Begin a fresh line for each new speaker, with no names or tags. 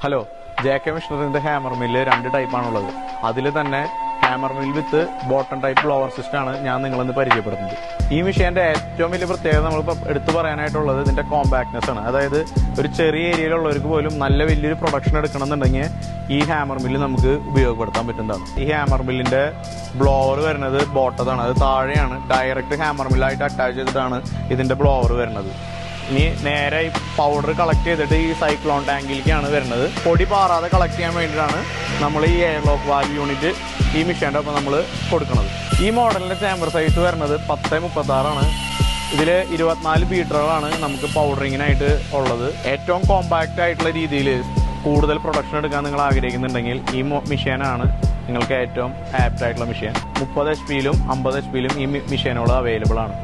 Hello, JK മെഷീനറിന്റെ hammer mill 2 ടൈപ്പാണുള്ളത്. അതിൽ തന്നെ hammer mill with bottom type blower system ആണ് ഞാൻ നിങ്ങളിന്ന് പരിചയപ്പെടുത്തുന്നത്. ഈ മെഷീന്റെ ഏറ്റവും വലിയ പ്രത്യേകത നമ്മൾ എടുത്തു പറയാനായിട്ടുള്ളത് ഇതിന്റെ കോമ്പാക്ട്നെസ് ആണ്. അതായത് ഒരു ചെറിയ ഏരിയയിലുള്ളവർക്ക് പോലും നല്ല വലിയൊരു പ്രൊഡക്ഷൻ എടുക്കണമെന്നുണ്ടെങ്കിൽ ഈ ഹാമർ മില്ല് നമുക്ക് ഉപയോഗപ്പെടുത്താൻ പറ്റുന്നതാണ്. ഈ ഹാമർ മില്ലിന്റെ ബ്ലോവർ വരുന്നത് ബോട്ടതാണ്, അത് താഴെയാണ്. ഡയറക്റ്റ് ഹാമർ മില്ലായിട്ട് അറ്റാച്ച് ചെയ്തിട്ടാണ് ഇതിന്റെ ബ്ലോവർ വരുന്നത്. ഇനി നേരെ ഈ പൗഡർ കളക്ട് ചെയ്തിട്ട് ഈ സൈക്ലോൺ ടാങ്കിലേക്കാണ് വരുന്നത്. പൊടി പാറാതെ കളക്ട് ചെയ്യാൻ വേണ്ടിയിട്ടാണ് നമ്മൾ ഈ എയർ ലോക്ക് വാൽവ് യൂണിറ്റ് ഈ മെഷീൻ്റെ ഒപ്പം നമ്മൾ കൊടുക്കുന്നത്. ഈ മോഡലിൻ്റെ ചേമ്പർ സൈസ് വരുന്നത് 10-36 ഇതിൽ 24 ബീറ്ററുകളാണ് നമുക്ക് പൗഡറിങ്ങിനായിട്ട് ഉള്ളത്. ഏറ്റവും കോമ്പാക്റ്റ് ആയിട്ടുള്ള രീതിയിൽ കൂടുതൽ പ്രൊഡക്ഷൻ എടുക്കാൻ നിങ്ങൾ ആഗ്രഹിക്കുന്നുണ്ടെങ്കിൽ ഈ മെഷീനാണ് നിങ്ങൾക്ക് ഏറ്റവും ആപ്റ്റ് ആയിട്ടുള്ള മെഷീൻ. 30 HP-ലും 50 HP-ലും ഈ മെഷീനുകൾ അവൈലബിൾ ആണ്.